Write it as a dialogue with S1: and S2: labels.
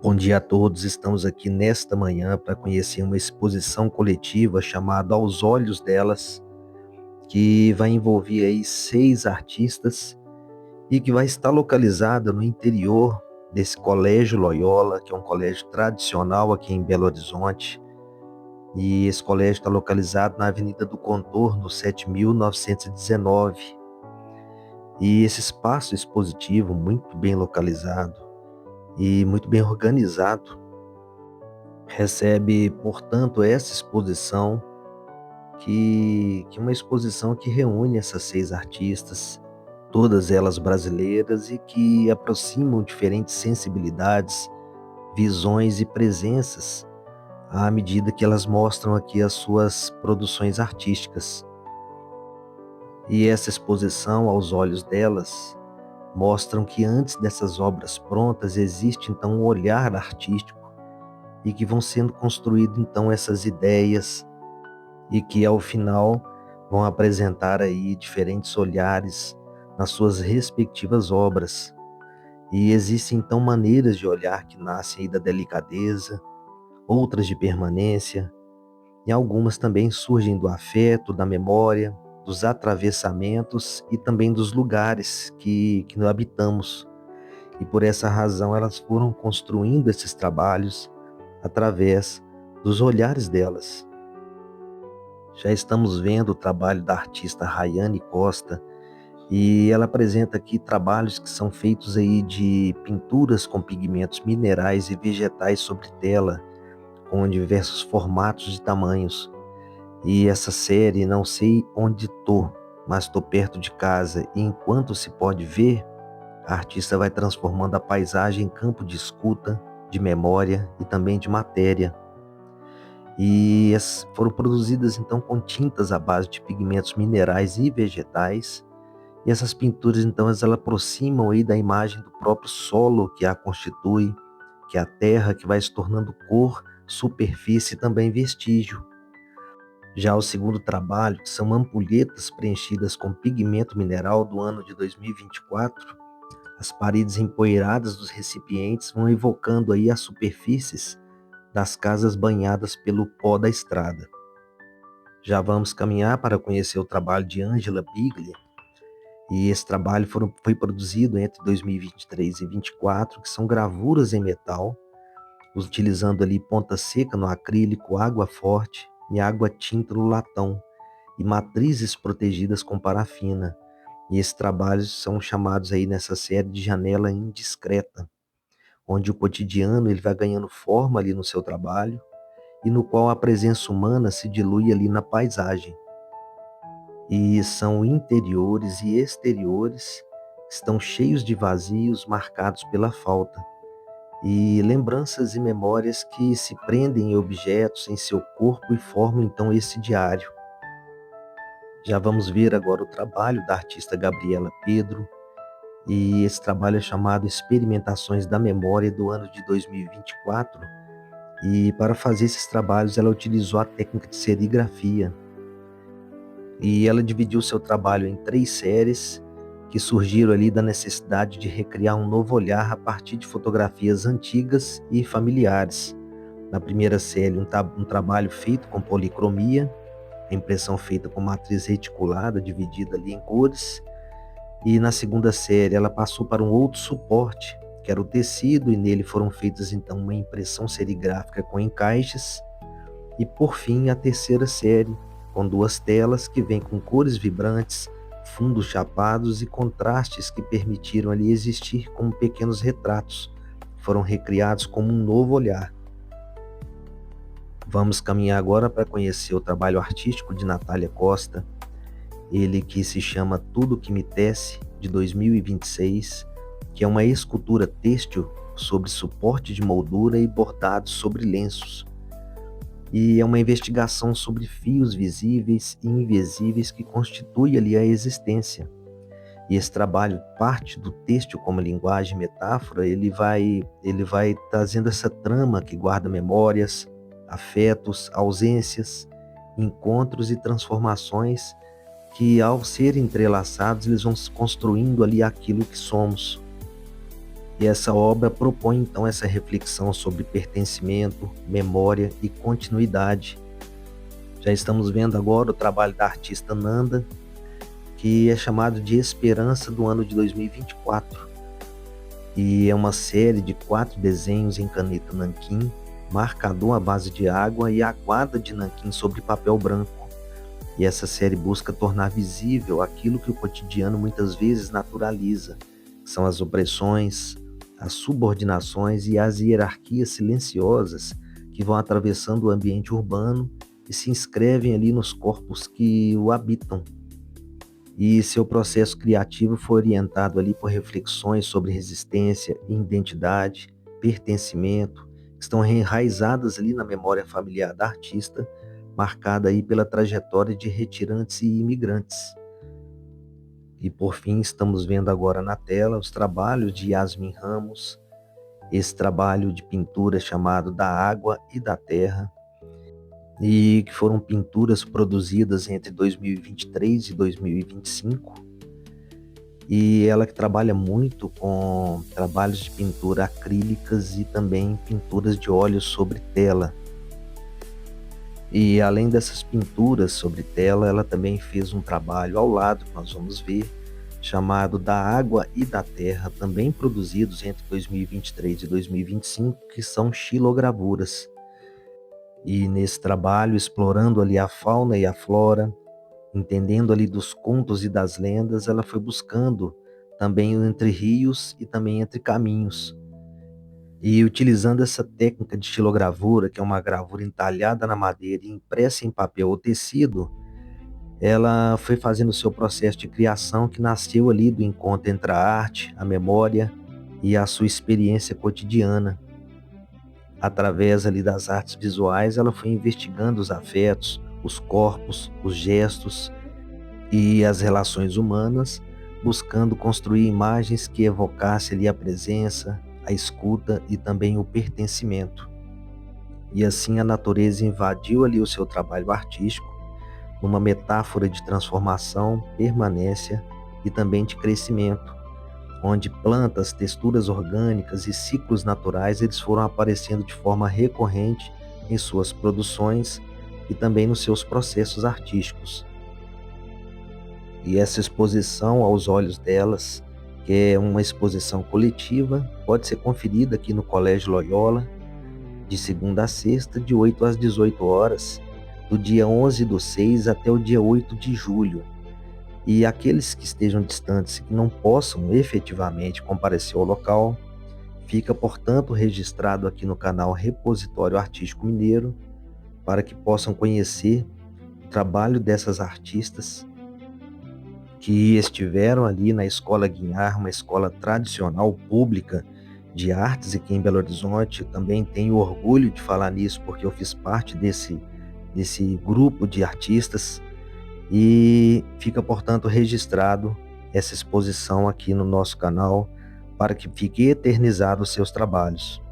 S1: Bom dia a todos, estamos aqui nesta manhã para conhecer uma exposição coletiva chamada Aos Olhos Delas, que vai envolver aí 6 artistas e que vai estar localizada no interior desse Colégio Loyola, que é um colégio tradicional aqui em Belo Horizonte. E esse colégio está localizado na Avenida do Contorno, 7.919. E esse espaço expositivo, muito bem localizado e muito bem organizado, recebe, portanto, essa exposição, que é uma exposição que reúne essas 6 artistas, todas elas brasileiras, e que aproximam diferentes sensibilidades, visões e presenças à medida que elas mostram aqui as suas produções artísticas. E essa exposição, aos olhos delas, mostram que antes dessas obras prontas existe então um olhar artístico e que vão sendo construídas então essas ideias e que ao final vão apresentar aí diferentes olhares nas suas respectivas obras. E existem então maneiras de olhar que nascem aí da delicadeza, outras de permanência, e algumas também surgem do afeto, da memória, dos atravessamentos e também dos lugares que nós habitamos. E por essa razão elas foram construindo esses trabalhos através dos olhares delas. Já estamos vendo o trabalho da artista Rayane Costa, e ela apresenta aqui trabalhos que são feitos aí de pinturas com pigmentos minerais e vegetais sobre tela, com diversos formatos e tamanhos. E essa série, Não Sei Onde Tô, Mas Tô Perto de Casa, e Enquanto Se Pode Ver, a artista vai transformando a paisagem em campo de escuta, de memória e também de matéria. E foram produzidas então com tintas à base de pigmentos minerais e vegetais. E essas pinturas então elas aproximam aí da imagem do próprio solo que a constitui, que é a terra que vai se tornando cor, superfície e também vestígio. Já o segundo trabalho, que são ampulhetas preenchidas com pigmento mineral do ano de 2024, as paredes empoeiradas dos recipientes vão evocando aí as superfícies das casas banhadas pelo pó da estrada. Já vamos caminhar para conhecer o trabalho de Angela Biglia, e esse trabalho foi produzido entre 2023 e 2024, que são gravuras em metal, utilizando ali ponta seca no acrílico, água forte e água tinta no latão, e matrizes protegidas com parafina. E esses trabalhos são chamados aí nessa série de janela indiscreta, onde o cotidiano ele vai ganhando forma ali no seu trabalho, e no qual a presença humana se dilui ali na paisagem. E são interiores e exteriores que estão cheios de vazios marcados pela falta, e lembranças e memórias que se prendem em objetos em seu corpo e formam então esse diário. Já vamos ver agora o trabalho da artista Gabriela Pedro, e esse trabalho é chamado Experimentações da Memória do ano de 2024, e para fazer esses trabalhos ela utilizou a técnica de serigrafia. E ela dividiu seu trabalho em 3 séries que surgiram ali da necessidade de recriar um novo olhar a partir de fotografias antigas e familiares. Na primeira série, um trabalho feito com policromia, a impressão feita com matriz reticulada, dividida ali em cores. E na segunda série, ela passou para um outro suporte, que era o tecido, e nele foram feitas então uma impressão serigráfica com encaixes. E por fim, a terceira série, com 2 telas que vêm com cores vibrantes, fundos chapados e contrastes que permitiram ali existir como pequenos retratos, foram recriados como um novo olhar. Vamos caminhar agora para conhecer o trabalho artístico de Natália Costa, ele que se chama Tudo Que Me Tece, de 2026, que é uma escultura têxtil sobre suporte de moldura e bordados sobre lenços. E é uma investigação sobre fios visíveis e invisíveis que constitui ali a existência. E esse trabalho parte do têxtil como linguagem e metáfora, ele vai trazendo essa trama que guarda memórias, afetos, ausências, encontros e transformações que, ao serem entrelaçados, eles vão construindo ali aquilo que somos. E essa obra propõe então essa reflexão sobre pertencimento, memória e continuidade. Já estamos vendo agora o trabalho da artista Nanda, que é chamado de Esperança do ano de 2024. E é uma série de 4 desenhos em caneta nanquim, marcador à base de água e aguada de nanquim sobre papel branco. E essa série busca tornar visível aquilo que o cotidiano muitas vezes naturaliza, que são as opressões, as subordinações e as hierarquias silenciosas que vão atravessando o ambiente urbano e se inscrevem ali nos corpos que o habitam. E seu processo criativo foi orientado ali por reflexões sobre resistência, identidade, pertencimento, que estão enraizadas ali na memória familiar da artista, marcada aí pela trajetória de retirantes e imigrantes. E por fim, estamos vendo agora na tela os trabalhos de Yasmin Ramos, esse trabalho de pintura chamado Da Água e da Terra, e que foram pinturas produzidas entre 2023 e 2025. E ela que trabalha muito com trabalhos de pintura acrílicas e também pinturas de óleo sobre tela. E além dessas pinturas sobre tela, ela também fez um trabalho ao lado, que nós vamos ver, chamado Da Água e da Terra, também produzidos entre 2023 e 2025, que são xilogravuras. E nesse trabalho, explorando ali a fauna e a flora, entendendo ali dos contos e das lendas, ela foi buscando também entre rios e também entre caminhos. E utilizando essa técnica de xilogravura, que é uma gravura entalhada na madeira e impressa em papel ou tecido, ela foi fazendo o seu processo de criação que nasceu ali do encontro entre a arte, a memória e a sua experiência cotidiana. Através ali das artes visuais, ela foi investigando os afetos, os corpos, os gestos e as relações humanas, buscando construir imagens que evocassem ali a presença, a escuta e também o pertencimento. E assim a natureza invadiu ali o seu trabalho artístico, numa metáfora de transformação, permanência e também de crescimento, onde plantas, texturas orgânicas e ciclos naturais eles foram aparecendo de forma recorrente em suas produções e também nos seus processos artísticos. E essa exposição aos olhos delas, que é uma exposição coletiva, pode ser conferida aqui no Colégio Loyola, de segunda a sexta, de 8 às 18 horas, do dia 11/6 até o dia 8 de julho. E aqueles que estejam distantes e que não possam efetivamente comparecer ao local, fica, portanto, registrado aqui no canal Repositório Artístico Mineiro, para que possam conhecer o trabalho dessas artistas que estiveram ali na Escola Guinhar, uma escola tradicional pública de artes aqui em Belo Horizonte. Eu também tenho orgulho de falar nisso, porque eu fiz parte desse grupo de artistas e fica, portanto, registrado essa exposição aqui no nosso canal para que fique eternizado os seus trabalhos.